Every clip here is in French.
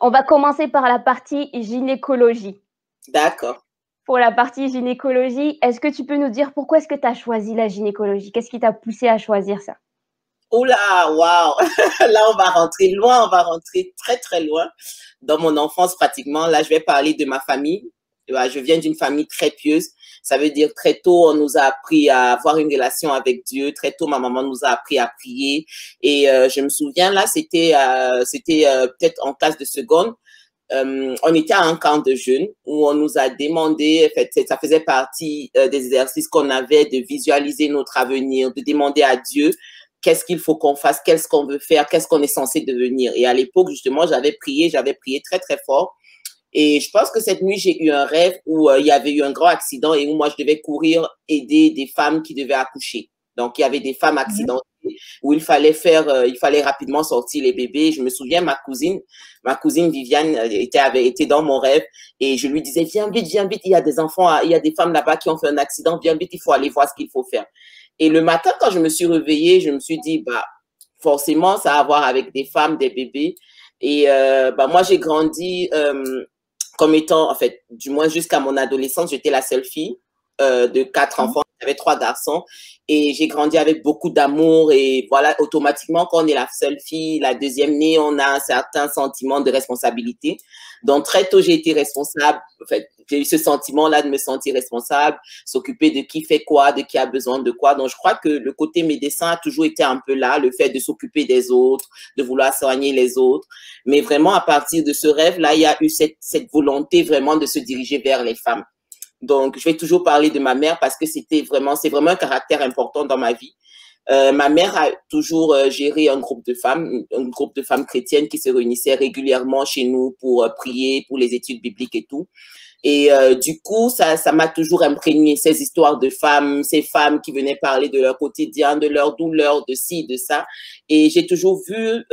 On va commencer par la partie gynécologie. D'accord. Pour la partie gynécologie, est-ce que tu peux nous dire pourquoi est-ce que tu as choisi la gynécologie? Qu'est-ce qui t'a poussé à choisir ça? Oula, waouh! Là, on va rentrer loin, on va rentrer très, très loin. Dans mon enfance, pratiquement, là, je vais parler de ma famille. Je viens d'une famille très pieuse. Ça veut dire très tôt, on nous a appris à avoir une relation avec Dieu. Très tôt, ma maman nous a appris à prier. Et je me souviens, là, c'était peut-être en classe de seconde. On était à un camp de jeunes où on nous a demandé, en fait, ça faisait partie des exercices qu'on avait de visualiser notre avenir, de demander à Dieu qu'est-ce qu'il faut qu'on fasse, qu'est-ce qu'on veut faire, qu'est-ce qu'on est censé devenir. Et à l'époque, justement, j'avais prié très, très fort. Et je pense que cette nuit, j'ai eu un rêve où il y avait eu un grand accident et où moi, je devais courir aider des femmes qui devaient accoucher. Donc, il y avait des femmes accidentées où il fallait rapidement sortir les bébés. Je me souviens, ma cousine Viviane avait été dans mon rêve et je lui disais, viens vite, il y a des enfants, il y a des femmes là-bas qui ont fait un accident, viens vite, il faut aller voir ce qu'il faut faire. Et le matin, quand je me suis réveillée, je me suis dit, bah, forcément, ça a à voir avec des femmes, des bébés. Et bah, moi, j'ai grandi comme étant, en fait, du moins jusqu'à mon adolescence, j'étais la seule fille de 4 enfants. J'avais 3 garçons et j'ai grandi avec beaucoup d'amour et voilà, automatiquement, quand on est la seule fille, la deuxième née, on a un certain sentiment de responsabilité. Donc, très tôt, j'ai été responsable. En fait, j'ai eu ce sentiment-là de me sentir responsable, s'occuper de qui fait quoi, de qui a besoin de quoi. Donc, je crois que le côté médecin a toujours été un peu là, le fait de s'occuper des autres, de vouloir soigner les autres. Mais vraiment, à partir de ce rêve-là, il y a eu cette volonté vraiment de se diriger vers les femmes. Donc, je vais toujours parler de ma mère parce que c'est vraiment un caractère important dans ma vie. Ma mère a toujours géré un groupe de femmes chrétiennes qui se réunissaient régulièrement chez nous pour prier, pour les études bibliques et tout. Et du coup, ça m'a toujours imprégné, ces histoires de femmes, ces femmes qui venaient parler de leur quotidien, de leur douleur, de ci, de ça. Et j'ai toujours vu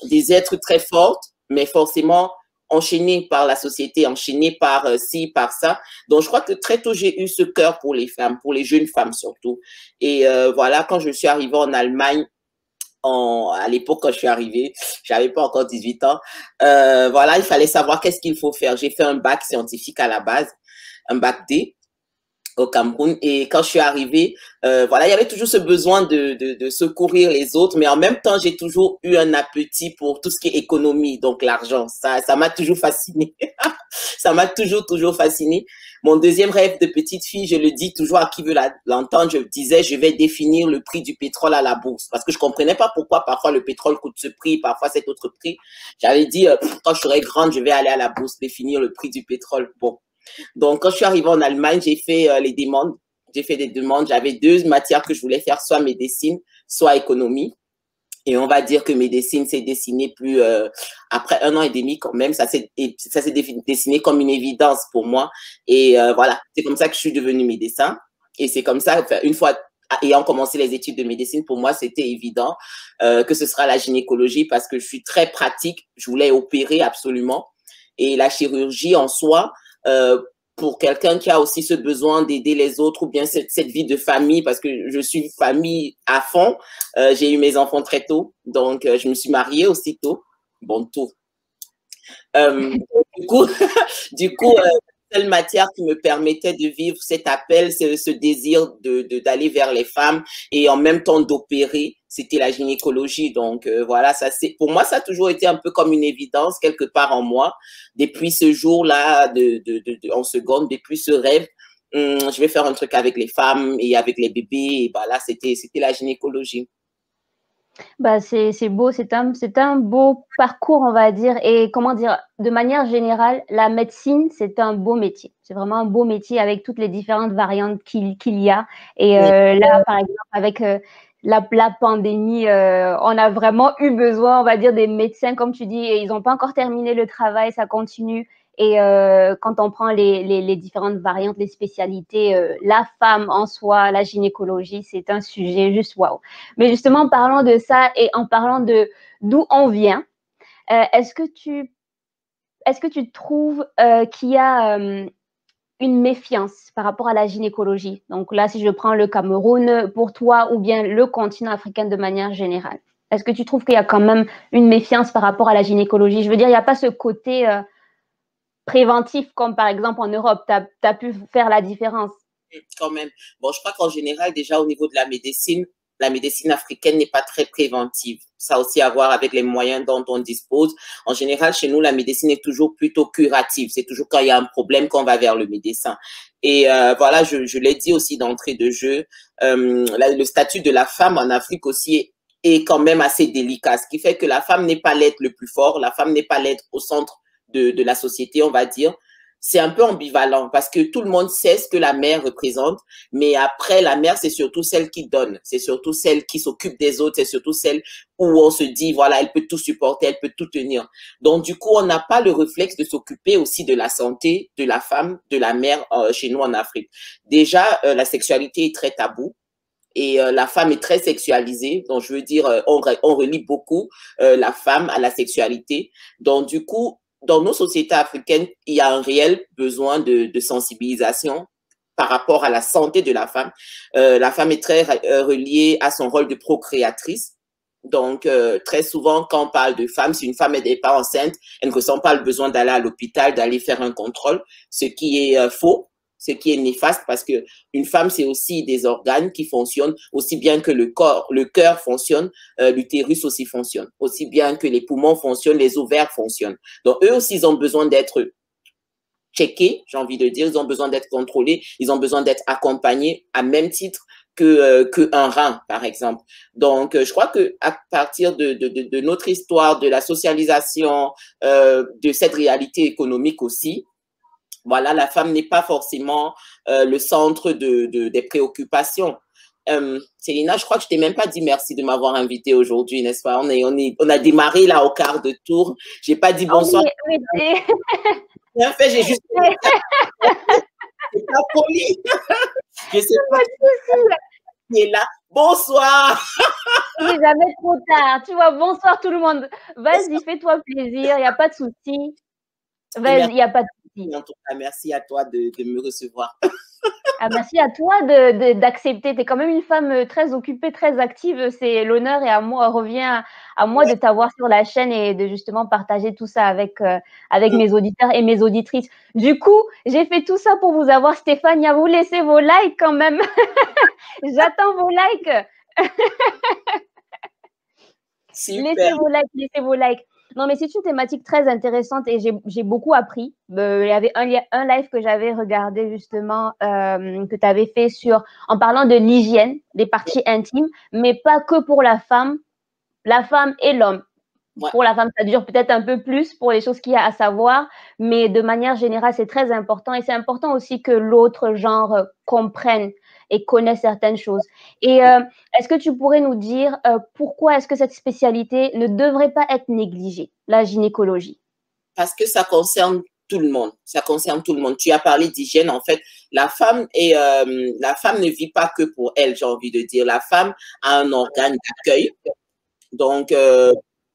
des êtres très fortes, mais forcément enchaînés par la société, enchaînés par ci, par ça. Donc, je crois que très tôt, j'ai eu ce cœur pour les femmes, pour les jeunes femmes surtout. Et voilà, quand je suis arrivée en Allemagne, à l'époque, quand je suis arrivée, j'avais pas encore 18 ans. Voilà, il fallait savoir qu'est-ce qu'il faut faire. J'ai fait un bac scientifique à la base, un bac D au Cameroun. Et quand je suis arrivée, voilà, il y avait toujours ce besoin de secourir les autres, mais en même temps, j'ai toujours eu un appétit pour tout ce qui est économie, donc l'argent. Ça m'a toujours fascinée. Ça m'a toujours fascinée. Mon deuxième rêve de petite fille, je le dis toujours à qui veut l'entendre, je disais, je vais définir le prix du pétrole à la bourse. Parce que je comprenais pas pourquoi parfois le pétrole coûte ce prix, parfois cet autre prix. J'avais dit, quand je serai grande, je vais aller à la bourse définir le prix du pétrole. Bon. Donc, quand je suis arrivée en Allemagne, j'ai fait les demandes. J'ai fait des demandes. J'avais 2 matières que je voulais faire, soit médecine, soit économie. Et on va dire que médecine s'est dessiné plus après 1 an et demi quand même. Ça s'est dessiné comme une évidence pour moi. Et voilà, c'est comme ça que je suis devenue médecin. Et c'est comme ça, enfin, une fois ayant commencé les études de médecine, pour moi, c'était évident que ce sera la gynécologie parce que je suis très pratique. Je voulais opérer absolument. Et la chirurgie en soi, euh, pour quelqu'un qui a aussi ce besoin d'aider les autres ou bien cette vie de famille, parce que je suis famille à fond. J'ai eu mes enfants très tôt, donc je me suis mariée aussi tôt. Bon, tôt. Euh, du coup, du coup seule matière qui me permettait de vivre cet appel, ce désir d'aller vers les femmes et en même temps d'opérer, c'était la gynécologie. Donc voilà, pour moi, ça a toujours été un peu comme une évidence quelque part en moi. Depuis ce jour-là, en seconde, depuis ce rêve, je vais faire un truc avec les femmes et avec les bébés. Et voilà, c'était la gynécologie. Bah, c'est beau, c'est un beau parcours, on va dire. Et comment dire, de manière générale, la médecine, c'est un beau métier. C'est vraiment un beau métier avec toutes les différentes variantes qu'il y a. Et là, par exemple, avec la pandémie, on a vraiment eu besoin, on va dire, des médecins, comme tu dis, et ils n'ont pas encore terminé le travail, ça continue. Et quand on prend les différentes variantes, les spécialités, la femme en soi, la gynécologie, c'est un sujet juste waouh. Mais justement, en parlant de ça et en parlant de d'où on vient, est-ce que tu trouves qu'il y a une méfiance par rapport à la gynécologie? Donc là, si je prends le Cameroun pour toi ou bien le continent africain de manière générale. Est-ce que tu trouves qu'il y a quand même une méfiance par rapport à la gynécologie? Je veux dire, il n'y a pas ce côté préventif comme par exemple en Europe. Tu as pu faire la différence. Quand même. Bon, je crois qu'en général, déjà au niveau de la médecine africaine n'est pas très préventive. Ça a aussi à voir avec les moyens dont on dispose. En général, chez nous, la médecine est toujours plutôt curative. C'est toujours quand il y a un problème qu'on va vers le médecin. Et voilà, je l'ai dit aussi d'entrée de jeu, le statut de la femme en Afrique aussi est quand même assez délicat, ce qui fait que la femme n'est pas l'être le plus fort, la femme n'est pas l'être au centre de la société, on va dire. C'est un peu ambivalent parce que tout le monde sait ce que la mère représente, mais après, la mère, c'est surtout celle qui donne, c'est surtout celle qui s'occupe des autres, c'est surtout celle où on se dit, voilà, elle peut tout supporter, elle peut tout tenir. Donc, du coup, on n'a pas le réflexe de s'occuper aussi de la santé de la femme, de la mère chez nous en Afrique. Déjà, la sexualité est très taboue. Et la femme est très sexualisée, donc je veux dire, on relie beaucoup la femme à la sexualité. Donc, du coup, dans nos sociétés africaines, il y a un réel besoin de sensibilisation par rapport à la santé de la femme. La femme est très reliée à son rôle de procréatrice. Donc, très souvent, quand on parle de femme, si une femme n'est pas enceinte, elle ne ressent pas le besoin d'aller à l'hôpital, d'aller faire un contrôle, ce qui est faux, ce qui est néfaste parce que une femme, c'est aussi des organes qui fonctionnent aussi bien que le cœur fonctionne, l'utérus aussi fonctionne, aussi bien que les poumons fonctionnent, les ovaires fonctionnent. Donc, eux aussi, ils ont besoin d'être checkés, j'ai envie de dire, ils ont besoin d'être contrôlés, ils ont besoin d'être accompagnés à même titre que un rein, par exemple. Donc, je crois que à partir de notre histoire, de la socialisation, de cette réalité économique aussi, voilà, la femme n'est pas forcément le centre des préoccupations. Célina, je crois que je t'ai même pas dit merci de m'avoir invité aujourd'hui, n'est-ce pas? On a démarré là au quart de tour. J'ai pas dit bonsoir. Oui, oui. En fait, j'ai juste. C'est pas poli. Je sais pas qui est là. Bonsoir. Il n'est jamais trop tard. Tu vois, bonsoir tout le monde. Vas-y, fais-toi plaisir. Il n'y a pas de souci. Vas-y, il n'y a pas de souci. En tout cas, merci à toi de me recevoir. Ah, merci à toi d'accepter. Tu es quand même une femme très occupée, très active. C'est l'honneur et à moi, revient à moi de t'avoir sur la chaîne et de justement partager tout ça avec mes auditeurs et mes auditrices. Du coup, j'ai fait tout ça pour vous avoir. Stéphania, vous laissez vos likes quand même. J'attends vos likes. Super. Laissez vos likes. Non, mais c'est une thématique très intéressante et j'ai beaucoup appris. Il y avait un live que j'avais regardé justement, que tu avais fait en parlant de l'hygiène des parties intimes, mais pas que pour la femme et l'homme. Ouais. Pour la femme, ça dure peut-être un peu plus pour les choses qu'il y a à savoir, mais de manière générale, c'est très important et c'est important aussi que l'autre genre comprenne et connaisse certaines choses. Et est-ce que tu pourrais nous dire pourquoi est-ce que cette spécialité ne devrait pas être négligée, la gynécologie? Parce que ça concerne tout le monde. Ça concerne tout le monde. Tu as parlé d'hygiène. En fait, la femme ne vit pas que pour elle, j'ai envie de dire. La femme a un organe d'accueil. Donc,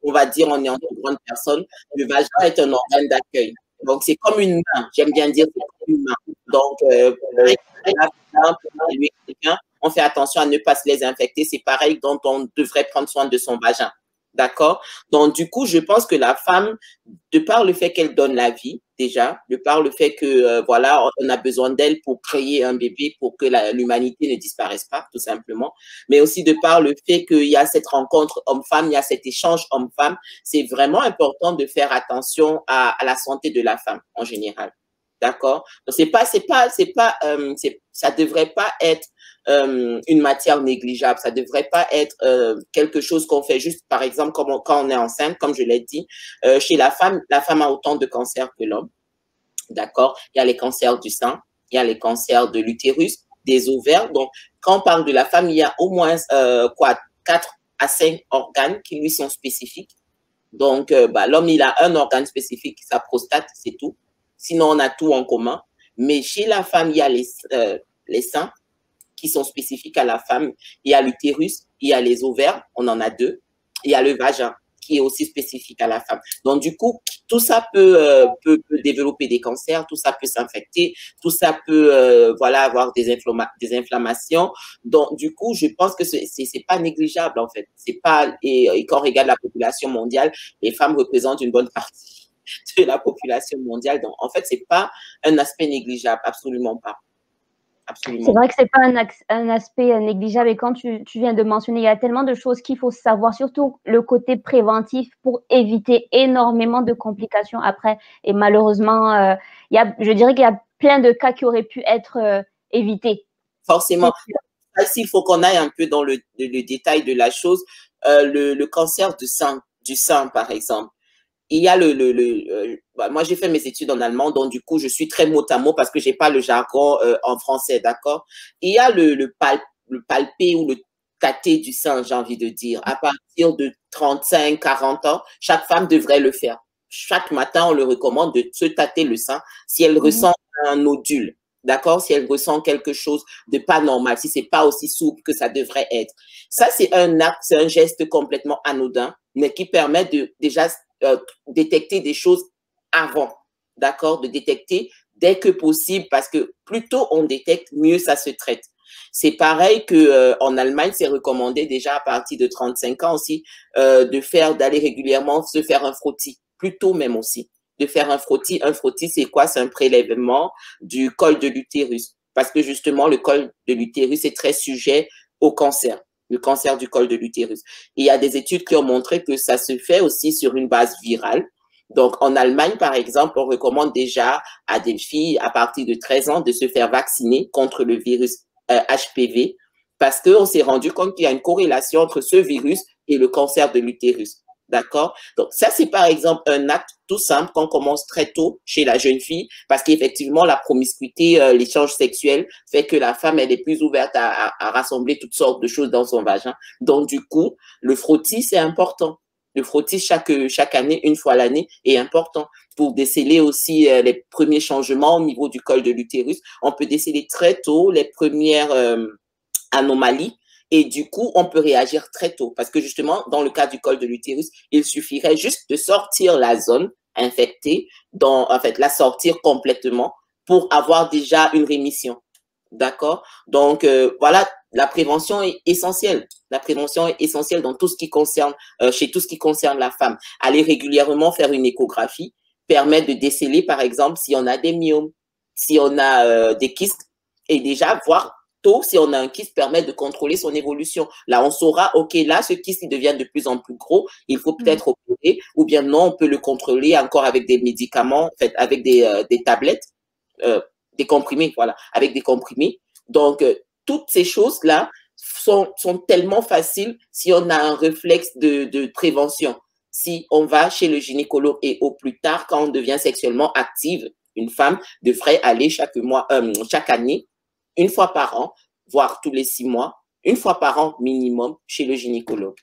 on va dire, on est entre grandes personnes. Le vagin est un organe d'accueil. Donc, c'est comme une main. J'aime bien dire c'est comme une main. Donc, on fait attention à ne pas se les infecter. C'est pareil dont on devrait prendre soin de son vagin. D'accord? Donc, du coup, je pense que la femme, de par le fait qu'elle donne la vie, déjà, de par le fait que, voilà, on a besoin d'elle pour créer un bébé, pour que l'humanité ne disparaisse pas, tout simplement, mais aussi de par le fait qu'il y a cette rencontre homme-femme, il y a cet échange homme-femme, c'est vraiment important de faire attention à la santé de la femme, en général. D'accord? Donc, ça devrait pas être une matière négligeable. Ça devrait pas être quelque chose qu'on fait juste, par exemple, quand on est enceinte, comme je l'ai dit. Chez la femme a autant de cancers que l'homme. D'accord? Il y a les cancers du sein, il y a les cancers de l'utérus, des ovaires. Donc, quand on parle de la femme, il y a au moins 4 à 5 organes qui lui sont spécifiques. Donc, l'homme, il a un organe spécifique, sa prostate, c'est tout. Sinon, on a tout en commun. Mais chez la femme, il y a les seins qui sont spécifiques à la femme. Il y a l'utérus, il y a les ovaires, on en a 2. Il y a le vagin qui est aussi spécifique à la femme. Donc, du coup, tout ça peut développer des cancers, tout ça peut s'infecter, tout ça peut, voilà, avoir des inflammations. Donc, du coup, je pense que c'est pas négligeable, en fait. C'est pas, et quand on regarde la population mondiale, les femmes représentent une bonne partie de la population mondiale. Donc, en fait, c'est pas un aspect négligeable, absolument pas. C'est vrai que c'est pas un aspect négligeable et quand tu viens de mentionner, il y a tellement de choses qu'il faut savoir, surtout le côté préventif pour éviter énormément de complications après. Et malheureusement, je dirais qu'il y a plein de cas qui auraient pu être évités. Forcément. Ici, il faut qu'on aille un peu dans le détail de la chose. Le cancer du sein, par exemple. Il y a moi, j'ai fait mes études en allemand, donc du coup, je suis très mot à mot parce que j'ai pas le jargon en français, d'accord? Il y a le palpé ou le tâter du sein, j'ai envie de dire. À partir de 35, 40 ans, chaque femme devrait le faire. Chaque matin, on le recommande de se tâter le sein si elle ressent un nodule, d'accord? Si elle ressent quelque chose de pas normal, si c'est pas aussi souple que ça devrait être. Ça, c'est un acte, c'est un geste complètement anodin, mais qui permet de déjà détecter des choses avant, d'accord? De détecter dès que possible, parce que plus tôt on détecte, mieux ça se traite. C'est pareil que en Allemagne, c'est recommandé déjà à partir de 35 ans aussi d'aller régulièrement se faire un frottis, plus tôt même aussi, de faire un frottis. Un frottis, c'est quoi? C'est un prélèvement du col de l'utérus, parce que justement le col de l'utérus est très sujet au cancer. Le cancer du col de l'utérus. Il y a des études qui ont montré que ça se fait aussi sur une base virale. Donc, en Allemagne, par exemple, on recommande déjà à des filles à partir de 13 ans de se faire vacciner contre le virus HPV parce qu'on s'est rendu compte qu'il y a une corrélation entre ce virus et le cancer de l'utérus. D'accord? Donc, ça, c'est par exemple un acte tout simple qu'on commence très tôt chez la jeune fille parce qu'effectivement, la promiscuité, l'échange sexuel fait que la femme, elle est plus ouverte à rassembler toutes sortes de choses dans son vagin. Donc, du coup, le frottis, c'est important. Le frottis chaque année, une fois l'année, est important pour déceler aussi les premiers changements au niveau du col de l'utérus. On peut déceler très tôt les premières anomalies et du coup, on peut réagir très tôt parce que justement, dans le cas du col de l'utérus, il suffirait juste de sortir la zone infectée, en fait, la sortir complètement pour avoir déjà une rémission. D'accord? Donc, voilà, la prévention est essentielle. La prévention est essentielle dans tout ce qui concerne, chez tout ce qui concerne la femme. Aller régulièrement faire une échographie permet de déceler, par exemple, si on a des myomes, si on a des kystes, et déjà voir tôt si on a un kyste permet de contrôler son évolution. Là, on saura, OK, là, ce kyste, il devient de plus en plus gros, il faut peut-être opérer, ou bien non, on peut le contrôler encore avec des médicaments, en fait, avec des tablettes, des comprimés, voilà, avec des comprimés. Donc, toutes ces choses-là sont tellement faciles si on a un réflexe de prévention. Si on va chez le gynécologue et au plus tard, quand on devient sexuellement active, une femme devrait aller chaque année, une fois par an, voire tous les 6 mois, une fois par an minimum chez le gynécologue.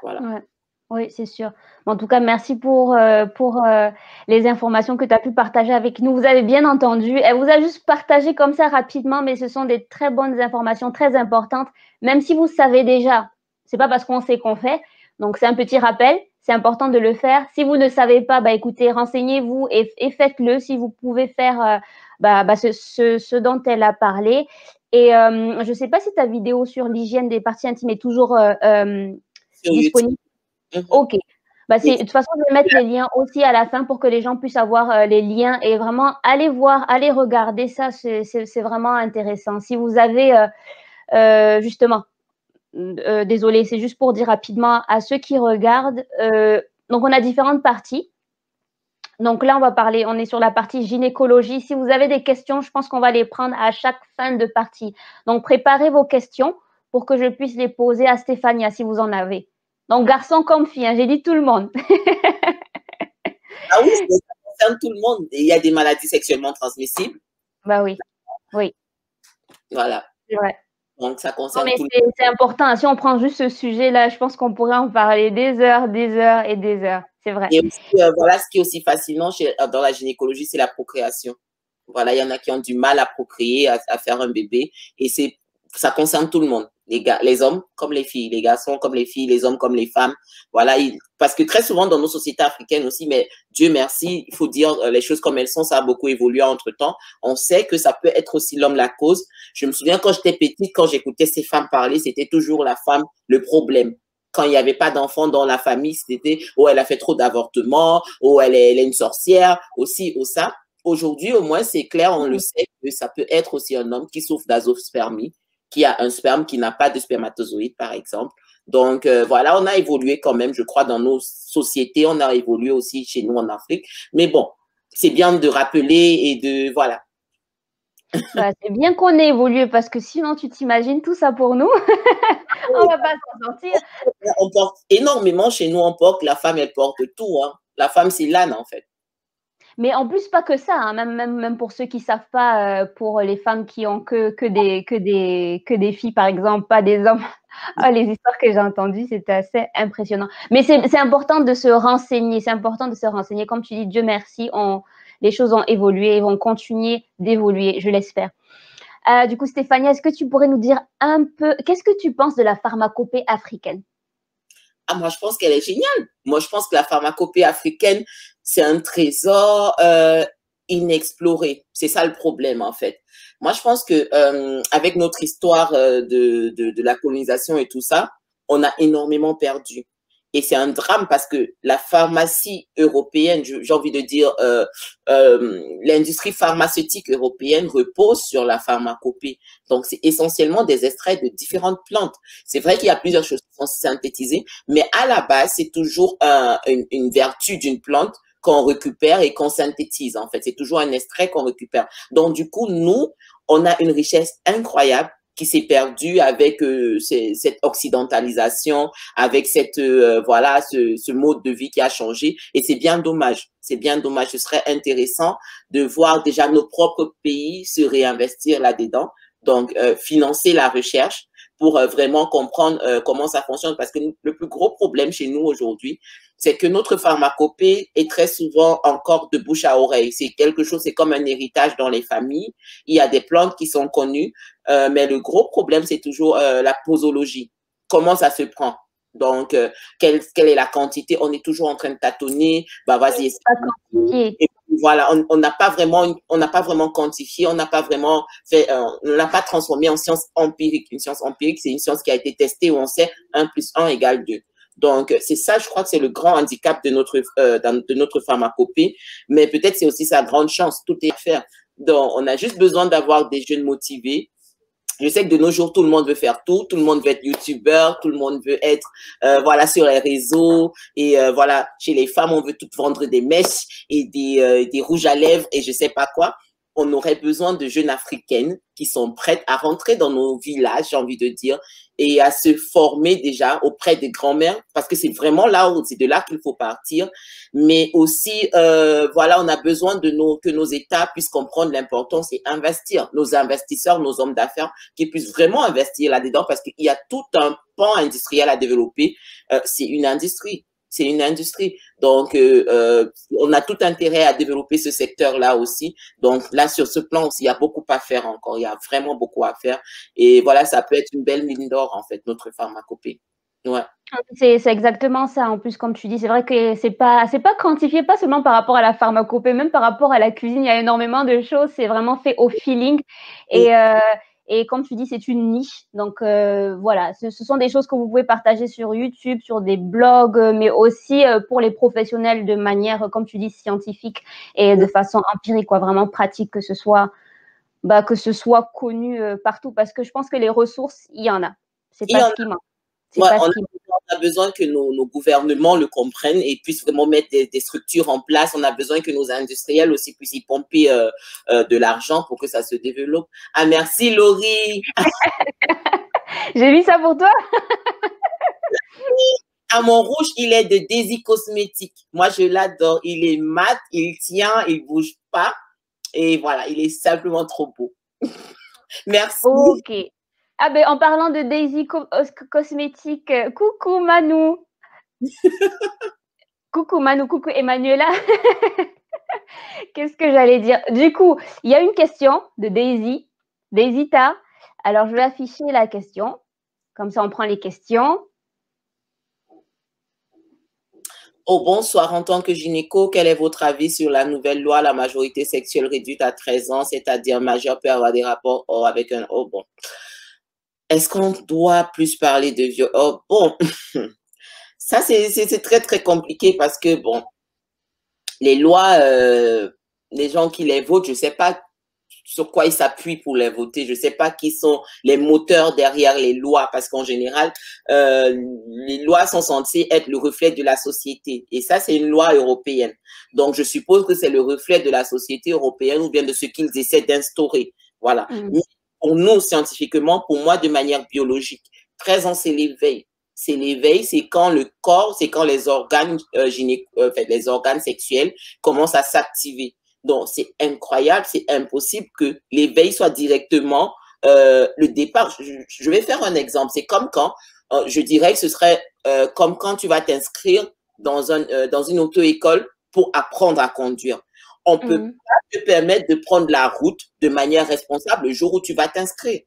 Voilà. Ouais. Oui, c'est sûr. En tout cas, merci pour les informations que tu as pu partager avec nous. Vous avez bien entendu. Elle vous a juste partagé comme ça rapidement, mais ce sont des très bonnes informations, très importantes. Même si vous savez déjà, c'est pas parce qu'on sait qu'on fait. Donc, c'est un petit rappel. C'est important de le faire. Si vous ne savez pas, bah, écoutez, renseignez-vous et faites-le si vous pouvez faire ce dont elle a parlé. Et je ne sais pas si ta vidéo sur l'hygiène des parties intimes est toujours disponible. Ok. Bah, de toute façon, je vais mettre les liens aussi à la fin pour que les gens puissent avoir les liens et vraiment aller voir, aller regarder ça. C'est vraiment intéressant. Si vous avez justement, désolé, c'est juste pour dire rapidement à ceux qui regardent. Donc, on a différentes parties. Donc là, on est sur la partie gynécologie. Si vous avez des questions, je pense qu'on va les prendre à chaque fin de partie. Donc, préparez vos questions pour que je puisse les poser à Stéphania si vous en avez. Donc, garçon comme fille, hein, j'ai dit tout le monde. Ah oui, ça concerne tout le monde. Il y a des maladies sexuellement transmissibles. Bah oui, oui. Voilà. C'est vrai. Donc, ça concerne tout le monde. C'est important. Si on prend juste ce sujet-là, je pense qu'on pourrait en parler des heures et des heures. C'est vrai. Et aussi, voilà, ce qui est aussi fascinant dans la gynécologie, c'est la procréation. Voilà, il y en a qui ont du mal à procréer, à faire un bébé. Et ça concerne tout le monde. les hommes comme les filles, les garçons comme les filles, les hommes comme les femmes. Voilà, parce que très souvent dans nos sociétés africaines aussi, mais Dieu merci, il faut dire les choses comme elles sont, ça a beaucoup évolué entre-temps. On sait que ça peut être aussi l'homme la cause. Je me souviens quand j'étais petite, quand j'écoutais ces femmes parler, c'était toujours la femme le problème. Quand il n'y avait pas d'enfants dans la famille, c'était « oh, elle a fait trop d'avortements »,« oh, elle est une sorcière », aussi, ou ça. Aujourd'hui, au moins, c'est clair, on le sait que ça peut être aussi un homme qui souffre d'azoospermie, qui a un sperme qui n'a pas de spermatozoïde, par exemple. Donc, voilà, on a évolué quand même, je crois, dans nos sociétés. On a évolué aussi chez nous en Afrique. Mais bon, c'est bien de rappeler et de, voilà. Bah, c'est bien qu'on ait évolué parce que sinon, tu t'imagines tout ça pour nous. On va pas s'en sortir. On porte énormément chez nous, on porte, la femme, elle porte tout. Hein. La femme, c'est l'âne, en fait. Mais en plus, pas que ça, hein, même pour ceux qui ne savent pas, pour les femmes qui ont que des filles, par exemple, pas des hommes. Oh, les histoires que j'ai entendues, c'était assez impressionnant. Mais c'est important de se renseigner, c'est important de se renseigner. Comme tu dis, Dieu merci, les choses ont évolué et vont continuer d'évoluer, je l'espère. Du coup, Stéphanie, est-ce que tu pourrais nous dire un peu, qu'est-ce que tu penses de la pharmacopée africaine? Ah, moi, je pense qu'elle est géniale. Moi, je pense que la pharmacopée africaine, c'est un trésor inexploré. C'est ça le problème, en fait. Moi, je pense que avec notre histoire de la colonisation et tout ça, on a énormément perdu. Et c'est un drame parce que la pharmacie européenne, j'ai envie de dire, l'industrie pharmaceutique européenne repose sur la pharmacopée. Donc, c'est essentiellement des extraits de différentes plantes. C'est vrai qu'il y a plusieurs choses qui sont synthétisées, mais à la base, c'est toujours une vertu d'une plante qu'on récupère et qu'on synthétise, en fait. C'est toujours un extrait qu'on récupère. Donc, du coup, nous, on a une richesse incroyable qui s'est perdue avec cette occidentalisation, avec cette voilà ce mode de vie qui a changé. Et c'est bien dommage. C'est bien dommage. Ce serait intéressant de voir déjà nos propres pays se réinvestir là-dedans. Donc, financer la recherche pour vraiment comprendre comment ça fonctionne. Parce que le plus gros problème chez nous aujourd'hui, c'est que notre pharmacopée est très souvent encore de bouche à oreille. C'est quelque chose, c'est comme un héritage dans les familles. Il y a des plantes qui sont connues, mais le gros problème, c'est toujours la posologie. Comment ça se prend? Donc, quelle est la quantité? On est toujours en train de tâtonner. Bah, vas-y. Et voilà, on n'a pas vraiment quantifié, on n'a pas vraiment fait, on l'a pas transformé en science empirique. Une science empirique, c'est une science qui a été testée où on sait 1 + 1 = 2. Donc, c'est ça, je crois que c'est le grand handicap de notre pharmacopée, mais peut-être c'est aussi sa grande chance, tout est à faire. Donc, on a juste besoin d'avoir des jeunes motivés. Je sais que de nos jours, tout le monde veut faire tout le monde veut être youtubeur, tout le monde veut être voilà sur les réseaux et voilà, chez les femmes, on veut toutes vendre des mèches et des rouges à lèvres et je sais pas quoi. On aurait besoin de jeunes africaines qui sont prêtes à rentrer dans nos villages, j'ai envie de dire, et à se former déjà auprès des grands-mères, parce que c'est vraiment c'est de là qu'il faut partir. Mais aussi, voilà, on a besoin que nos États puissent comprendre l'importance et investir. Nos investisseurs, nos hommes d'affaires, qui puissent vraiment investir là-dedans, parce qu'il y a tout un pan industriel à développer. C'est une industrie. C'est une industrie. Donc, on a tout intérêt à développer ce secteur-là aussi. Donc, là, sur ce plan aussi, il y a beaucoup à faire encore. Il y a vraiment beaucoup à faire. Et voilà, ça peut être une belle mine d'or, en fait, notre pharmacopée. Ouais. C'est exactement ça. En plus, comme tu dis, c'est vrai que c'est pas quantifié, pas seulement par rapport à la pharmacopée, même par rapport à la cuisine. Il y a énormément de choses. C'est vraiment fait au feeling. Et comme tu dis, c'est une niche. Donc, voilà, ce sont des choses que vous pouvez partager sur YouTube, sur des blogs, mais aussi pour les professionnels de manière, comme tu dis, scientifique et de façon empirique, quoi, vraiment pratique, que ce soit connu partout. Parce que je pense que les ressources, il y en a. C'est pas ce qui manque. Ouais, on a besoin que nos gouvernements le comprennent et puissent vraiment mettre des structures en place. On a besoin que nos industriels aussi puissent y pomper de l'argent pour que ça se développe. Ah, merci, Laurie. J'ai vu ça pour toi. À mon rouge, il est de Daisy Cosmétiques. Moi, je l'adore. Il est mat, il tient, il bouge pas. Et voilà, il est simplement trop beau. Merci. Ok. Ah ben, en parlant de Daisy Cosmétiques, coucou Manu. Coucou Manu, coucou Emmanuela. Qu'est-ce que j'allais dire? Du coup, il y a une question de Daisy. Daisy Ta. Alors, je vais afficher la question. Comme ça, on prend les questions. Oh, bonsoir, en tant que gynéco, quel est votre avis sur la nouvelle loi, la majorité sexuelle réduite à 13 ans, c'est-à-dire majeur peut avoir des rapports avec un... Oh, bon. Est-ce qu'on doit plus parler de viol? Oh, bon, ça, c'est très, très compliqué parce que, bon, les lois, les gens qui les votent, je ne sais pas sur quoi ils s'appuient pour les voter. Je ne sais pas qui sont les moteurs derrière les lois, parce qu'en général, les lois sont censées être le reflet de la société. Et ça, c'est une loi européenne. Donc, je suppose que c'est le reflet de la société européenne ou bien de ce qu'ils essaient d'instaurer. Voilà. Mais pour nous, scientifiquement, pour moi, de manière biologique, 13 ans, c'est l'éveil. C'est l'éveil, c'est quand le corps, c'est quand les organes, les organes sexuels commencent à s'activer. Donc, c'est incroyable, c'est impossible que l'éveil soit directement le départ. Je vais faire un exemple. C'est comme quand, je dirais que ce serait comme quand tu vas t'inscrire dans une auto-école pour apprendre à conduire. On peut pas te permettre de prendre la route de manière responsable le jour où tu vas t'inscrire.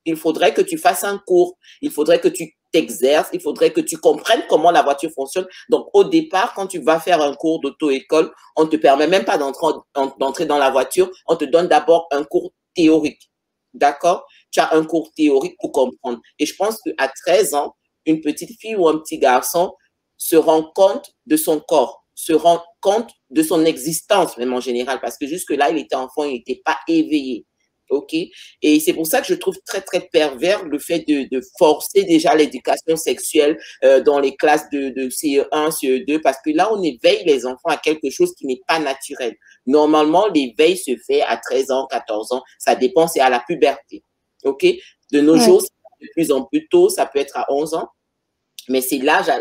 Il faudrait que tu fasses un cours. Il faudrait que tu t'exerces. Il faudrait que tu comprennes comment la voiture fonctionne. Donc, au départ, quand tu vas faire un cours d'auto-école, on ne te permet même pas d'entrer dans la voiture. On te donne d'abord un cours théorique. D'accord? Tu as un cours théorique pour comprendre. Et je pense qu'à 13 ans, une petite fille ou un petit garçon se rend compte de son corps, se rend compte de son existence, même en général, parce que jusque-là, il était enfant, il n'était pas éveillé. OK? Et c'est pour ça que je trouve très, très pervers le fait de forcer déjà l'éducation sexuelle dans les classes de CE1, CE2, parce que là, on éveille les enfants à quelque chose qui n'est pas naturel. Normalement, l'éveil se fait à 13 ans, 14 ans. Ça dépend, c'est à la puberté. OK? De nos jours, c'est de plus en plus tôt, ça peut être à 11 ans, mais c'est l'âge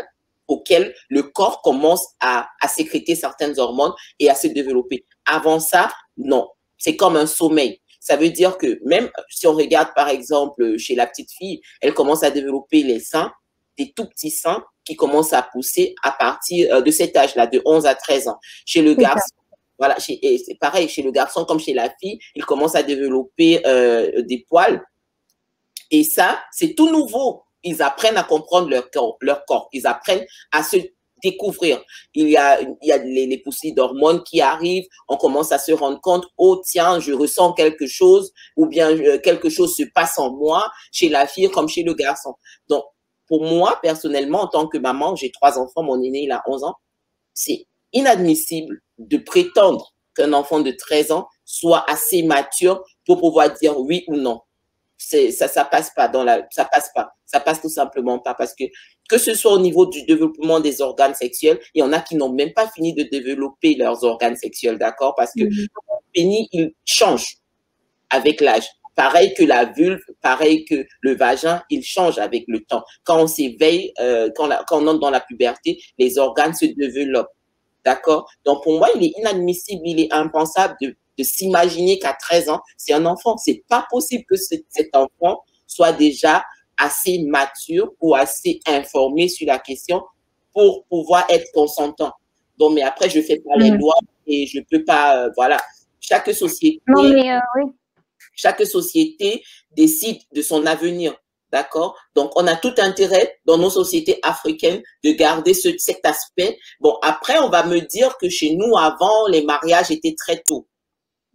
auquel le corps commence à sécréter certaines hormones et à se développer. Avant ça, non. C'est comme un sommeil. Ça veut dire que même si on regarde, par exemple, chez la petite fille, elle commence à développer les seins, des tout petits seins qui commencent à pousser à partir de cet âge-là, de 11 à 13 ans. Chez le garçon, voilà, c'est pareil, chez le garçon comme chez la fille, il commence à développer des poils. Et ça, c'est tout nouveau. Ils apprennent à comprendre leur corps. Ils apprennent à se découvrir. Il y a les poussées d'hormones qui arrivent. On commence à se rendre compte, oh tiens, je ressens quelque chose ou bien quelque chose se passe en moi, chez la fille comme chez le garçon. Donc, pour moi, personnellement, en tant que maman, j'ai 3 enfants, mon aîné, il a 11 ans, c'est inadmissible de prétendre qu'un enfant de 13 ans soit assez mature pour pouvoir dire oui ou non. Ça passe pas ça passe tout simplement pas, parce que ce soit au niveau du développement des organes sexuels, il y en a qui n'ont même pas fini de développer leurs organes sexuels, d'accord, parce que le pénis, il change avec l'âge, pareil que la vulve, pareil que le vagin, il change avec le temps. Quand on s'éveille, quand on entre dans la puberté, les organes se développent, d'accord. Donc pour moi, il est inadmissible, il est impensable de s'imaginer qu'à 13 ans, c'est un enfant. C'est pas possible que cet enfant soit déjà assez mature ou assez informé sur la question pour pouvoir être consentant. Donc, mais après, je fais pas les lois et je peux pas, voilà. Chaque société, chaque société décide de son avenir. D'accord? Donc, on a tout intérêt dans nos sociétés africaines de garder cet aspect. Bon, après, on va me dire que chez nous, avant, les mariages étaient très tôt.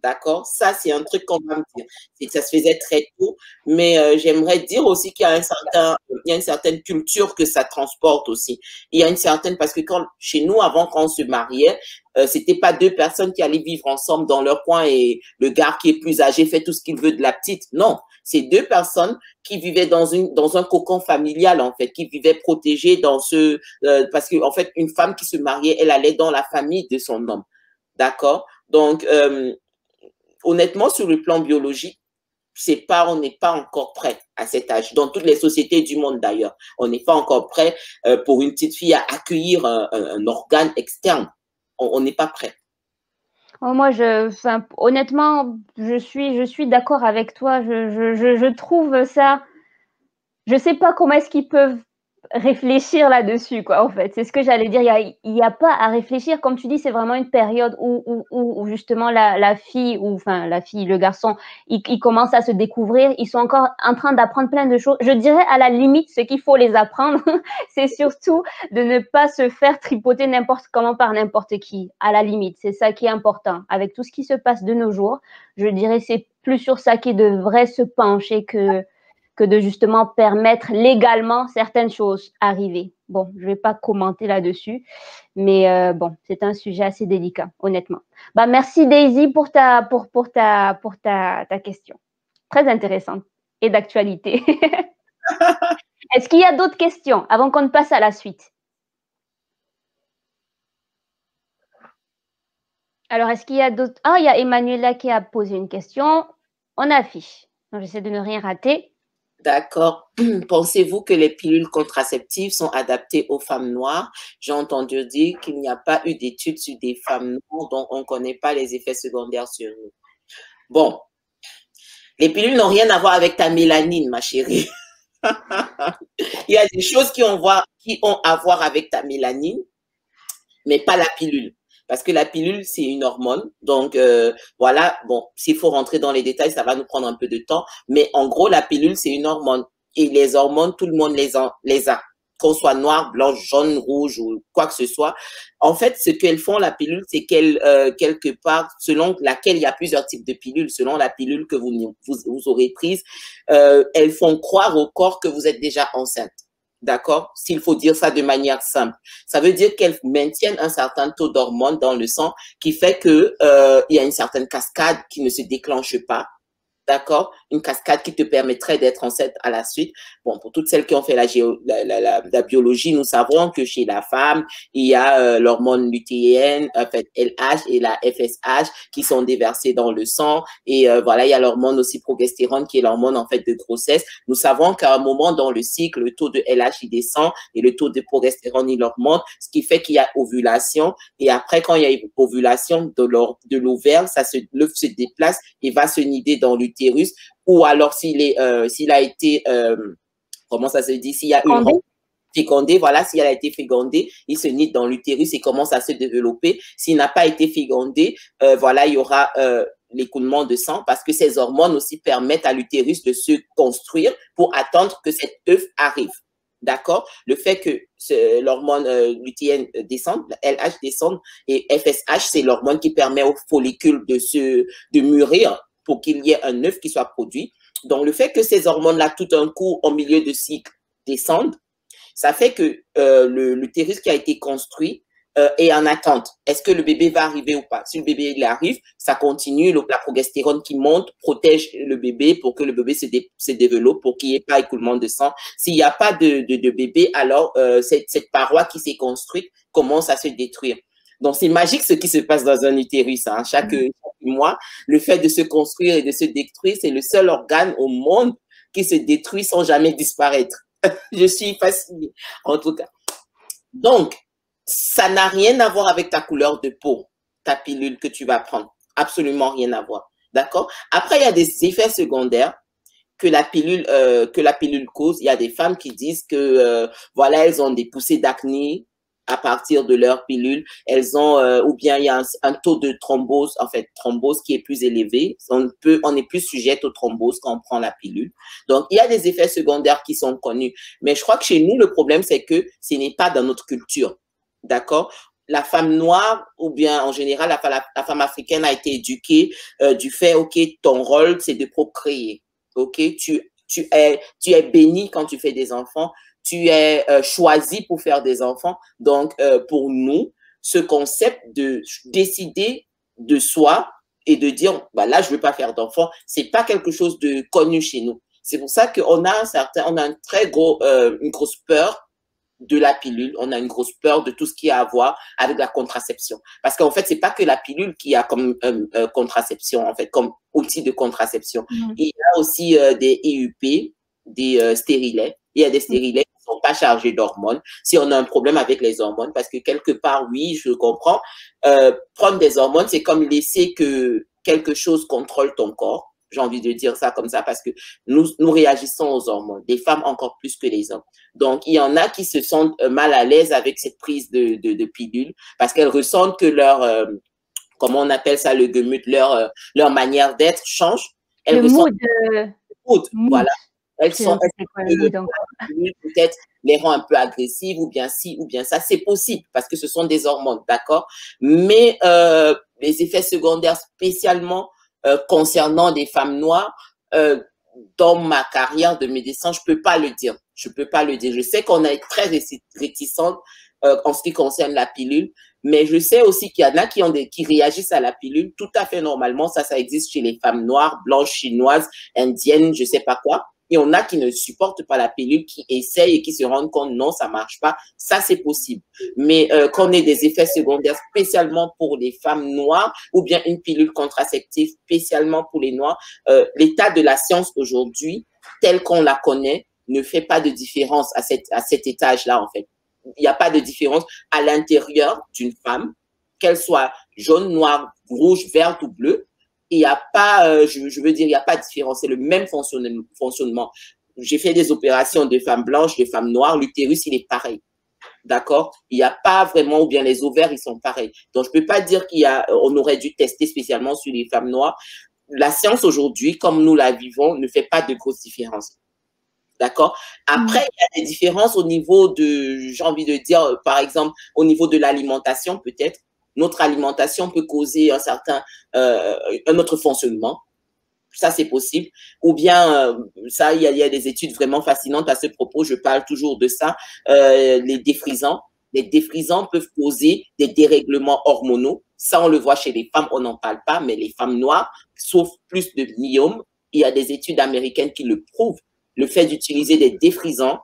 D'accord? Ça, c'est un truc qu'on va me dire. C'est que ça se faisait très tôt. Mais j'aimerais dire aussi qu'il y a une certaine culture que ça transporte aussi. Il y a une certaine, parce que chez nous, avant, quand on se mariait, c'était pas 2 personnes qui allaient vivre ensemble dans leur coin et le gars qui est plus âgé fait tout ce qu'il veut de la petite. Non. C'est 2 personnes qui vivaient dans un cocon familial, en fait, qui vivaient protégées parce que, en fait, une femme qui se mariait, elle allait dans la famille de son homme. D'accord? Donc, honnêtement, sur le plan biologique, on n'est pas encore prêt à cet âge. Dans toutes les sociétés du monde, d'ailleurs, on n'est pas encore prêt pour une petite fille à accueillir un organe externe. On n'est pas prêt. Oh, moi, honnêtement, je suis d'accord avec toi. Je trouve ça. Je sais pas comment est-ce qu'ils peuvent réfléchir là-dessus, quoi, en fait. C'est ce que j'allais dire. Il y a pas à réfléchir. Comme tu dis, c'est vraiment une période où justement la fille ou enfin la fille, le garçon, ils commencent à se découvrir. Ils sont encore en train d'apprendre plein de choses. Je dirais à la limite, ce qu'il faut les apprendre, c'est surtout de ne pas se faire tripoter n'importe comment par n'importe qui. À la limite, c'est ça qui est important. Avec tout ce qui se passe de nos jours, je dirais c'est plus sur ça qui devrait se pencher que de justement permettre légalement certaines choses arriver. Bon, je ne vais pas commenter là-dessus, mais bon, c'est un sujet assez délicat, honnêtement. Bah, merci Daisy pour ta question. Très intéressante et d'actualité. Est-ce qu'il y a d'autres questions avant qu'on ne passe à la suite? Alors, est-ce qu'il y a d'autres? Ah, il y a Emmanuela qui a posé une question. On affiche. Donc, j'essaie de ne rien rater. D'accord. Pensez-vous que les pilules contraceptives sont adaptées aux femmes noires? J'ai entendu dire qu'il n'y a pas eu d'études sur des femmes noires dont on ne connaît pas les effets secondaires sur nous. Bon, les pilules n'ont rien à voir avec ta mélanine, ma chérie. Il y a des choses qui ont à voir avec ta mélanine, mais pas la pilule. Parce que la pilule, c'est une hormone. Donc, voilà, bon, s'il faut rentrer dans les détails, ça va nous prendre un peu de temps. Mais en gros, la pilule, c'est une hormone. Et les hormones, tout le monde les a. Qu'on soit noir, blanc, jaune, rouge ou quoi que ce soit. En fait, ce qu'elles font, la pilule, c'est qu'elle, quelque part, selon laquelle il y a plusieurs types de pilules, selon la pilule que vous aurez prise, elles font croire au corps que vous êtes déjà enceinte. D'accord? S'il faut dire ça de manière simple. Ça veut dire qu'elles maintiennent un certain taux d'hormones dans le sang qui fait que il y a une certaine cascade qui ne se déclenche pas. D'accord? Une cascade qui te permettrait d'être enceinte à la suite. Bon, pour toutes celles qui ont fait la biologie, nous savons que chez la femme, il y a l'hormone lutéenne, en fait, LH et la FSH qui sont déversées dans le sang. Et voilà, il y a l'hormone aussi progestérone qui est l'hormone, en fait, de grossesse. Nous savons qu'à un moment dans le cycle, le taux de LH, il descend et le taux de progestérone, il augmente, ce qui fait qu'il y a ovulation. Et après, quand il y a ovulation de l'ovaire, l'œuf se déplace et va se nider dans l'utérus, ou alors s'il a été, comment ça se dit, s'il y a une fécondé, voilà, si elle a été fécondée, il se nide dans l'utérus et commence à se développer. S'il n'a pas été fécondé, voilà, il y aura l'écoulement de sang parce que ces hormones aussi permettent à l'utérus de se construire pour attendre que cet œuf arrive. D'accord? Le fait que l'hormone lutéenne descende, LH descende et FSH, c'est l'hormone qui permet au follicule de mûrir pour qu'il y ait un œuf qui soit produit. Donc, le fait que ces hormones-là, tout d'un coup, au milieu de cycle, descendent, ça fait que l'utérus qui a été construit est en attente. Est-ce que le bébé va arriver ou pas? Si le bébé il arrive, ça continue, la progestérone qui monte protège le bébé pour que le bébé se développe, pour qu'il n'y ait pas écoulement de sang. S'il n'y a pas de bébé, alors cette paroi qui s'est construite commence à se détruire. Donc, c'est magique ce qui se passe dans un utérus. Hein. Chaque mois, le fait de se construire et de se détruire, c'est le seul organe au monde qui se détruit sans jamais disparaître. Je suis fascinée, en tout cas. Donc, ça n'a rien à voir avec ta couleur de peau, ta pilule que tu vas prendre. Absolument rien à voir. D'accord? Après, il y a des effets secondaires que la pilule cause. Il y a des femmes qui disent que, voilà, elles ont des poussées d'acné à partir de leur pilule. Elles ont, ou bien il y a un taux de thrombose, en fait, thrombose qui est plus élevé. On est plus sujette aux thromboses quand on prend la pilule. Donc, il y a des effets secondaires qui sont connus. Mais je crois que chez nous, le problème, c'est que ce n'est pas dans notre culture. D'accord? La femme noire, ou bien en général, la femme africaine a été éduquée du fait, OK, ton rôle, c'est de procréer. OK? Tu es béni quand tu fais des enfants. Tu es choisi pour faire des enfants. Donc, pour nous, ce concept de décider de soi et de dire, bah là, je veux pas faire d'enfants, c'est pas quelque chose de connu chez nous. C'est pour ça qu'on a une grosse peur de la pilule, on a une grosse peur de tout ce qui a à voir avec la contraception. Parce qu'en fait, c'est pas que la pilule qui a comme contraception, en fait, comme outil de contraception. Il y a aussi des IUP, des stérilets. Il y a des stérilets qui ne sont pas chargés d'hormones. Si on a un problème avec les hormones, parce que quelque part, oui, je comprends, prendre des hormones, c'est comme laisser que quelque chose contrôle ton corps. J'ai envie de dire ça comme ça parce que nous réagissons aux hormones, des femmes encore plus que les hommes. Donc, il y en a qui se sentent mal à l'aise avec cette prise de pilule parce qu'elles ressentent que comment on appelle ça, le gemut, leur manière d'être change. Elles Le ressentent mood. voilà. Elles sont Mood peut-être les rend un peu agressives ou bien ci ou bien ça. C'est possible parce que ce sont des hormones, d'accord? Mais les effets secondaires spécialement concernant des femmes noires, dans ma carrière de médecin, je peux pas le dire. Je peux pas le dire. Je sais qu'on est très réticente en ce qui concerne la pilule, mais je sais aussi qu'il y en a qui réagissent à la pilule tout à fait normalement. Ça existe chez les femmes noires, blanches, chinoises, indiennes, je sais pas quoi. Et on a qui ne supportent pas la pilule, qui essayent et qui se rendent compte, non, ça marche pas. Ça, c'est possible. Mais qu'on ait des effets secondaires spécialement pour les femmes noires ou bien une pilule contraceptive spécialement pour les noirs, l'état de la science aujourd'hui, tel qu'on la connaît, ne fait pas de différence à cet étage-là, en fait. Il n'y a pas de différence à l'intérieur d'une femme, qu'elle soit jaune, noire, rouge, verte ou bleue. Il n'y a pas, je veux dire, il n'y a pas de différence. C'est le même fonctionnement. J'ai fait des opérations de femmes blanches, de femmes noires. L'utérus, il est pareil. D'accord? Il n'y a pas vraiment, ou bien les ovaires, ils sont pareils. Donc, je ne peux pas dire on aurait dû tester spécialement sur les femmes noires. La science aujourd'hui, comme nous la vivons, ne fait pas de grosses différences. D'accord? Après, il y a des différences au niveau j'ai envie de dire, par exemple, au niveau de l'alimentation, peut-être. Notre alimentation peut causer un autre fonctionnement. Ça, c'est possible. Ou bien, il y a des études vraiment fascinantes à ce propos. Je parle toujours de ça. Les défrisants. Les défrisants peuvent causer des dérèglements hormonaux. Ça, on le voit chez les femmes, on n'en parle pas, mais les femmes noires souffrent plus de myomes. Il y a des études américaines qui le prouvent. Le fait d'utiliser des défrisants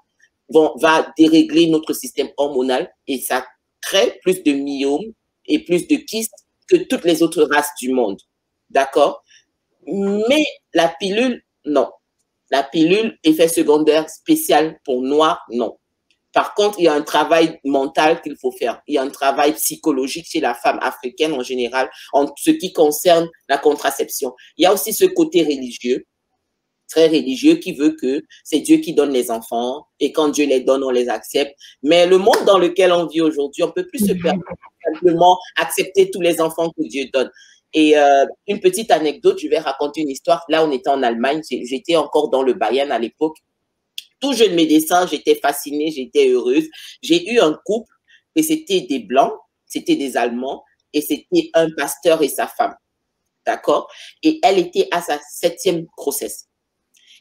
va dérégler notre système hormonal et ça crée plus de myomes et plus de kystes que toutes les autres races du monde. D'accord? Mais la pilule, non. La pilule, effet secondaire spécial pour noirs, non. Par contre, il y a un travail mental qu'il faut faire. Il y a un travail psychologique chez la femme africaine en général en ce qui concerne la contraception. Il y a aussi ce côté religieux, très religieux, qui veut que c'est Dieu qui donne les enfants et quand Dieu les donne, on les accepte. Mais le monde dans lequel on vit aujourd'hui, on ne peut plus se permettre simplement accepter tous les enfants que Dieu donne. Et une petite anecdote, je vais raconter une histoire. Là, on était en Allemagne, j'étais encore dans le Bayern à l'époque. Tout jeune médecin, j'étais fascinée, j'étais heureuse. J'ai eu un couple et c'était des Blancs, c'était des Allemands et c'était un pasteur et sa femme. D'accord? Et elle était à sa 7e grossesse.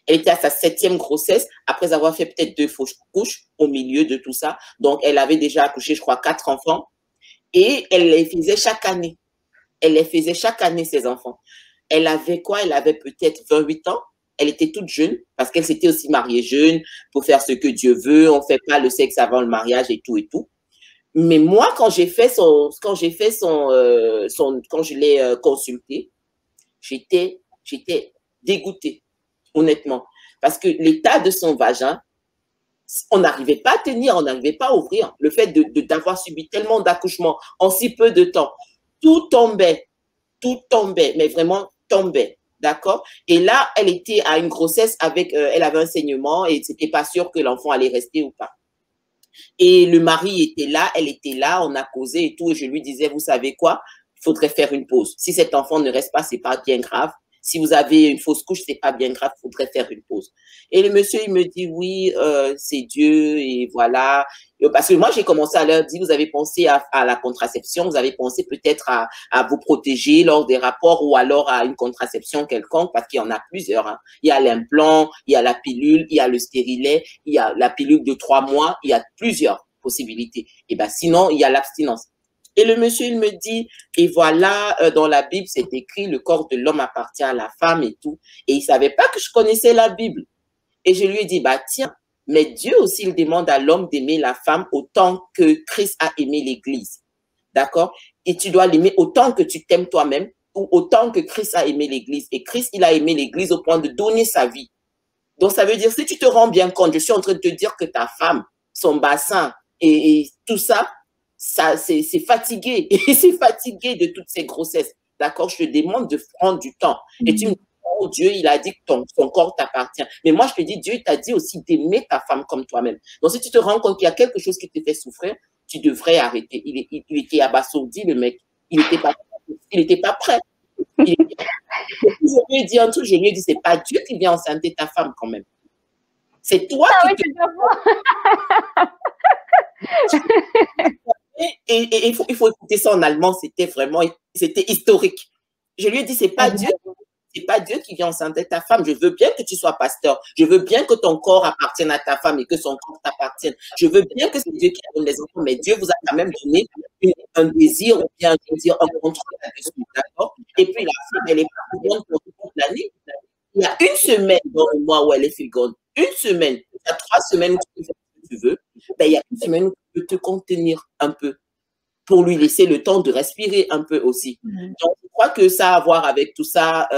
Elle était à sa 7e grossesse après avoir fait peut-être 2 fausses couches au milieu de tout ça. Donc, elle avait déjà accouché, je crois, 4 enfants. Et elle les faisait chaque année. Elle les faisait chaque année, ses enfants. Elle avait quoi? Elle avait peut-être 28 ans. Elle était toute jeune parce qu'elle s'était aussi mariée jeune pour faire ce que Dieu veut. On ne fait pas le sexe avant le mariage et tout et tout. Mais moi, quand je l'ai consulté, j'étais dégoûtée, honnêtement. Parce que l'état de son vagin, on n'arrivait pas à tenir, on n'arrivait pas à ouvrir. Le fait d'avoir subi tellement d'accouchements en si peu de temps, tout tombait, mais vraiment tombait. D'accord? Et là, elle était à une grossesse avec, elle avait un saignement et c'était pas sûr que l'enfant allait rester ou pas. Et le mari était là, elle était là, on a causé et tout. Et je lui disais, vous savez quoi? Il faudrait faire une pause. Si cet enfant ne reste pas, c'est pas bien grave. Si vous avez une fausse couche, c'est pas bien grave, il faudrait faire une pause. Et le monsieur, il me dit, oui, c'est Dieu et voilà. Parce que moi, j'ai commencé à leur dire, vous avez pensé à la contraception, vous avez pensé peut-être à vous protéger lors des rapports ou alors à une contraception quelconque, parce qu'il y en a plusieurs. Hein. Il y a l'implant, il y a la pilule, il y a le stérilet, il y a la pilule de 3 mois, il y a plusieurs possibilités. Et ben sinon, il y a l'abstinence. Et le monsieur, il me dit, et voilà, dans la Bible, c'est écrit, le corps de l'homme appartient à la femme et tout. Et il savait pas que je connaissais la Bible. Et je lui ai dit, bah tiens, mais Dieu aussi, il demande à l'homme d'aimer la femme autant que Christ a aimé l'Église. D'accord? Et tu dois l'aimer autant que tu t'aimes toi-même ou autant que Christ a aimé l'Église. Et Christ, il a aimé l'Église au point de donner sa vie. Donc, ça veut dire, si tu te rends bien compte, je suis en train de te dire que ta femme, son bassin et tout ça, c'est fatigué. Et c'est fatigué de toutes ces grossesses. D'accord? Je te demande de prendre du temps. Et tu me dis, non, Dieu, il a dit que son corps t'appartient. Mais moi, je te dis, Dieu t'a dit aussi d'aimer ta femme comme toi-même. Donc, si tu te rends compte qu'il y a quelque chose qui te fait souffrir, tu devrais arrêter. Il était abasourdi, le mec. Il était pas prêt. Je lui ai dit un truc, je lui ai dit, c'est pas Dieu qui vient enceinter ta femme quand même. C'est toi Ah qui oui, Et il faut écouter ça en allemand, c'était historique. Je lui ai dit, c'est pas Dieu qui vient enceinter ta femme. Je veux bien que tu sois pasteur. Je veux bien que ton corps appartienne à ta femme et que son corps t'appartienne. Je veux bien que c'est Dieu qui donne les enfants, mais Dieu vous a quand même donné un désir, ou bien un contrôle là-dessus, d'accord? Et puis la femme, elle est pas féconde pour toute l'année. Il y a une semaine dans le mois où elle est féconde. Une semaine. Il y a 3 semaines où tu peux faire ce que tu veux. Ben, il y a une semaine où tu peux te contenir un peu pour lui laisser le temps de respirer un peu aussi. Donc, je crois que ça a à voir avec tout ça,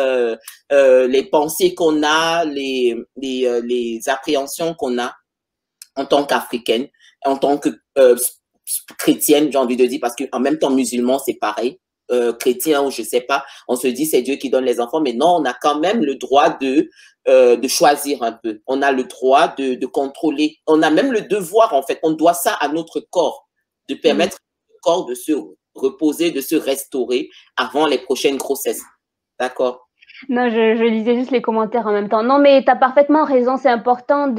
les pensées qu'on a, les appréhensions qu'on a en tant qu'Africaine, en tant que chrétienne, j'ai envie de dire, parce qu'en même temps, musulman, c'est pareil. Chrétien ou je sais pas, on se dit c'est Dieu qui donne les enfants, mais non, on a quand même le droit de choisir un peu. On a le droit de contrôler. On a même le devoir, en fait. On doit ça à notre corps, de permettre au corps de se reposer, de se restaurer avant les prochaines grossesses. D'accord? Non, je lisais juste les commentaires en même temps. Non, mais tu as parfaitement raison. C'est important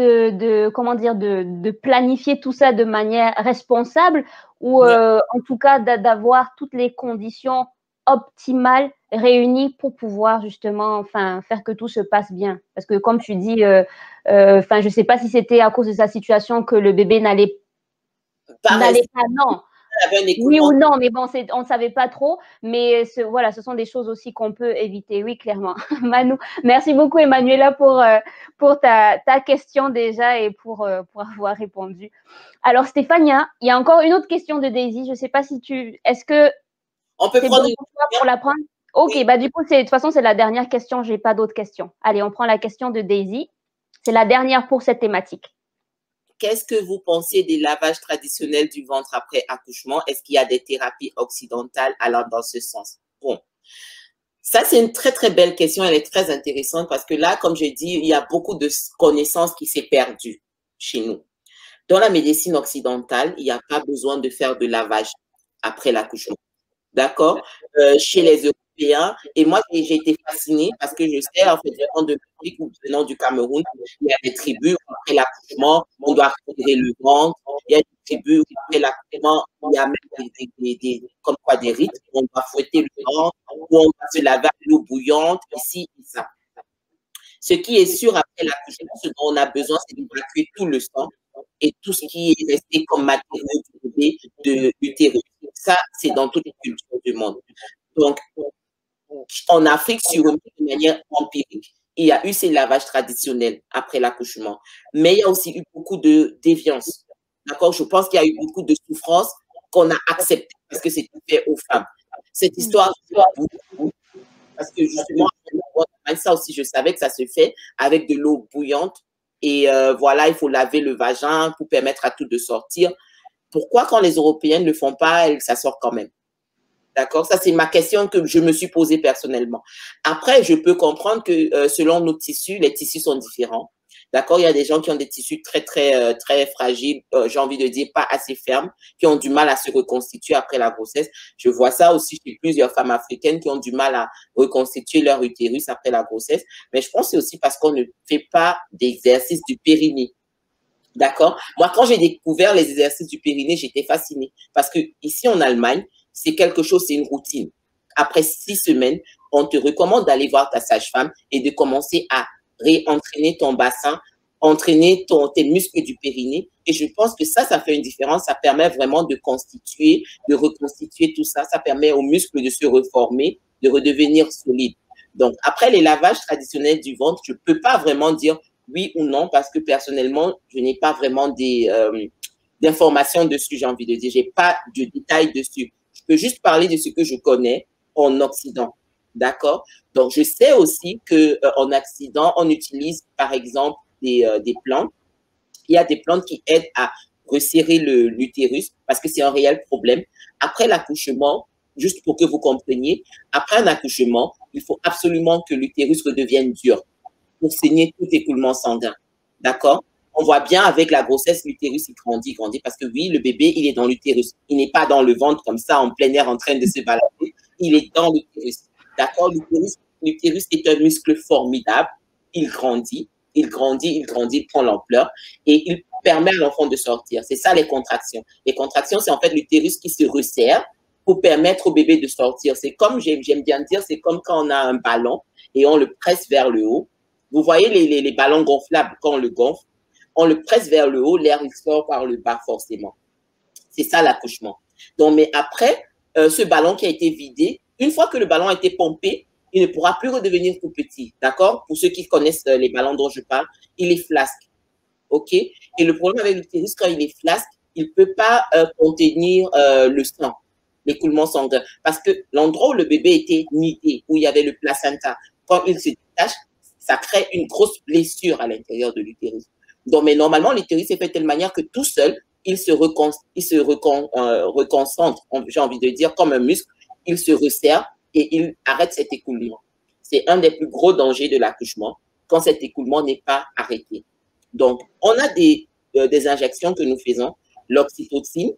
comment dire, de planifier tout ça de manière responsable ou en tout cas d'avoir toutes les conditions optimales réunies pour pouvoir justement faire que tout se passe bien. Parce que comme tu dis, je sais pas si c'était à cause de sa situation que le bébé n'allait pas, non. Oui ou non, mais bon, on ne savait pas trop. Mais voilà, ce sont des choses aussi qu'on peut éviter, oui, clairement. Manu, merci beaucoup, Emmanuela, pour ta question déjà et pour avoir répondu. Alors, Stéphania, il y a encore une autre question de Daisy. Je ne sais pas si est-ce que on peut prendre une pour la prendre? Ok, oui. Bah du coup, de toute façon, c'est la dernière question. Je n'ai pas d'autres questions. Allez, on prend la question de Daisy. C'est la dernière pour cette thématique. Qu'est-ce que vous pensez des lavages traditionnels du ventre après accouchement? Est-ce qu'il y a des thérapies occidentales allant dans ce sens? Bon, ça, c'est une très, très belle question. Elle est très intéressante parce que là, comme je dis, il y a beaucoup de connaissances qui s'est perdue chez nous. Dans la médecine occidentale, il n'y a pas besoin de faire de lavage après l'accouchement. D'accord? Chez les Européens, et moi, j'ai été fascinée parce que je sais, en fait, venant de l'Afrique ou venant du Cameroun, il y a des tribus où après l'accouchement, on doit retirer le ventre. Il y a des tribus où après l'accouchement, il y a même comme quoi des rites, où on doit fouetter le ventre, où on doit se laver à l'eau bouillante, ici et ça. Ce qui est sûr après l'accouchement, ce dont on a besoin, c'est d'évacuer tout le sang et tout ce qui est resté comme matériau du bébé de l'utérus. Ça, c'est dans toutes les cultures du monde. Donc, en Afrique, sur de manière empirique, il y a eu ces lavages traditionnels après l'accouchement. Mais il y a aussi eu beaucoup de déviance. D'accord? Je pense qu'il y a eu beaucoup de souffrances qu'on a acceptées parce que c'était fait aux femmes. Cette histoire, parce que justement, ça aussi, je savais que ça se fait avec de l'eau bouillante. Et voilà, il faut laver le vagin pour permettre à tout de sortir. Pourquoi, quand les Européens ne le font pas, ça sort quand même? D'accord? Ça, c'est ma question que je me suis posée personnellement. Après, je peux comprendre que selon nos tissus, les tissus sont différents. D'accord? Il y a des gens qui ont des tissus très, très, très fragiles, j'ai envie de dire pas assez fermes, qui ont du mal à se reconstituer après la grossesse. Je vois ça aussi chez plusieurs femmes africaines qui ont du mal à reconstituer leur utérus après la grossesse. Mais je pense que c'est aussi parce qu'on ne fait pas d'exercice du périnée. D'accord? Moi, quand j'ai découvert les exercices du périnée, j'étais fascinée. Parce que ici, en Allemagne, c'est quelque chose, c'est une routine. Après 6 semaines, on te recommande d'aller voir ta sage-femme et de commencer à réentraîner ton bassin, entraîner tes muscles du périnée. Et je pense que ça fait une différence. Ça permet vraiment de constituer, de reconstituer tout ça. Ça permet aux muscles de se reformer, de redevenir solides. Donc, après les lavages traditionnels du ventre, je ne peux pas vraiment dire oui ou non, parce que personnellement, je n'ai pas vraiment d'informations dessus, j'ai envie de dire. Je n'ai pas de détails dessus. Je peux juste parler de ce que je connais en Occident. D'accord? Donc, je sais aussi qu'en Occident, on utilise, par exemple, des plantes. Il y a des plantes qui aident à resserrer l'utérus parce que c'est un réel problème. Après l'accouchement, juste pour que vous compreniez, après un accouchement, il faut absolument que l'utérus redevienne dur pour saigner tout écoulement sanguin. D'accord? On voit bien avec la grossesse, l'utérus, il grandit, parce que oui, le bébé, il est dans l'utérus. Il n'est pas dans le ventre comme ça, en plein air, en train de se balader. Il est dans l'utérus. D'accord? L'utérus est un muscle formidable. Il grandit, il prend l'ampleur et il permet à l'enfant de sortir. C'est ça les contractions. Les contractions, c'est en fait l'utérus qui se resserre pour permettre au bébé de sortir. C'est comme, j'aime bien dire, c'est comme quand on a un ballon et on le presse vers le haut. Vous voyez les ballons gonflables, quand on le gonfle, on le presse vers le haut, l'air il sort par le bas forcément. C'est ça l'accouchement. Donc, mais après, ce ballon qui a été vidé, une fois que le ballon a été pompé, il ne pourra plus redevenir tout petit, d'accord? Pour ceux qui connaissent les ballons dont je parle, il est flasque, ok? Et le problème avec l'utérus, quand il est flasque, il ne peut pas contenir le sang, l'écoulement sanguin, parce que l'endroit où le bébé était nidé, où il y avait le placenta, quand il se détache, ça crée une grosse blessure à l'intérieur de l'utérus. Donc, mais normalement, l'utérus est fait de telle manière que tout seul, il se reconcentre, j'ai envie de dire, comme un muscle, il se resserre et il arrête cet écoulement. C'est un des plus gros dangers de l'accouchement, quand cet écoulement n'est pas arrêté. Donc, on a des injections que nous faisons, l'oxytocine.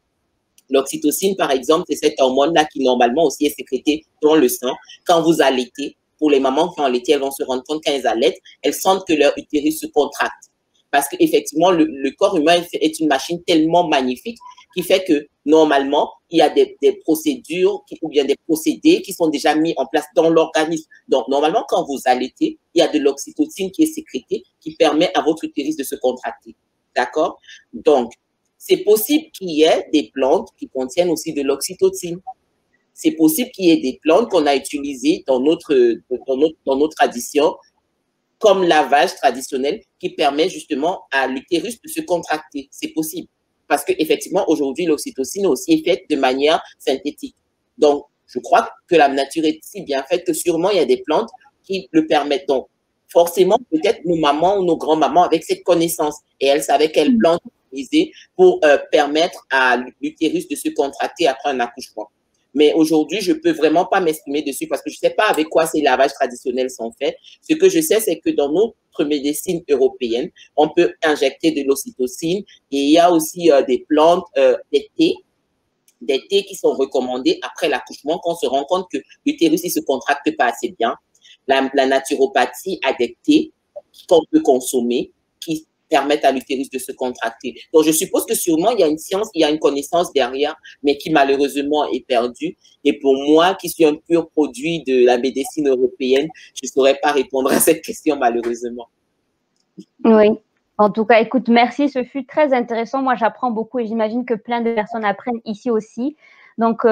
L'oxytocine, par exemple, c'est cette hormone-là qui, normalement, aussi est sécrétée dans le sang. Quand vous allaitez, pour les mamans qui ont allaité, elles vont se rendre compte quand elles allaitent, elles sentent que leur utérus se contracte. Parce qu'effectivement, le corps humain est une machine tellement magnifique qui fait que, normalement, il y a des procédures ou bien des procédés qui sont déjà mis en place dans l'organisme. Donc, normalement, quand vous allaitez, il y a de l'oxytocine qui est sécrétée qui permet à votre utérus de se contracter. D'accord? Donc, c'est possible qu'il y ait des plantes qui contiennent aussi de l'oxytocine. C'est possible qu'il y ait des plantes qu'on a utilisées dans nos traditions, comme lavage traditionnel, qui permet justement à l'utérus de se contracter. C'est possible. Parce qu'effectivement, aujourd'hui, l'oxytocine aussi est faite de manière synthétique. Donc, je crois que la nature est si bien faite que sûrement il y a des plantes qui le permettent. Donc, forcément, peut-être nos mamans ou nos grands-mamans avec cette connaissance et elles savaient quelles plantes utiliser pour permettre à l'utérus de se contracter après un accouchement. Mais aujourd'hui, je ne peux vraiment pas m'exprimer dessus parce que je ne sais pas avec quoi ces lavages traditionnels sont faits. Ce que je sais, c'est que dans notre médecine européenne, on peut injecter de l'oxytocine et il y a aussi des plantes, des thés qui sont recommandés après l'accouchement quand on se rend compte que l'utérus ne se contracte pas assez bien. La naturopathie a des thés qu'on peut consommer qui permettent à l'utérus de se contracter. Donc, je suppose que sûrement, il y a une science, il y a une connaissance derrière, mais qui malheureusement est perdue. Et pour moi, qui suis un pur produit de la médecine européenne, je ne saurais pas répondre à cette question, malheureusement. Oui. En tout cas, écoute, merci. Ce fut très intéressant. Moi, j'apprends beaucoup et j'imagine que plein de personnes apprennent ici aussi. Donc,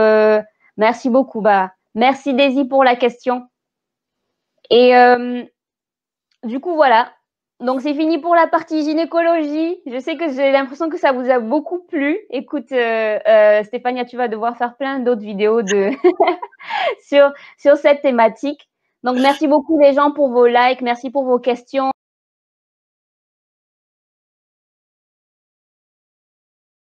merci beaucoup. Bah, merci, Daisy, pour la question. Et du coup, voilà. Donc, c'est fini pour la partie gynécologie. Je sais que j'ai l'impression que ça vous a beaucoup plu. Écoute, Stéphania, tu vas devoir faire plein d'autres vidéos sur cette thématique. Donc, merci beaucoup les gens pour vos likes. Merci pour vos questions.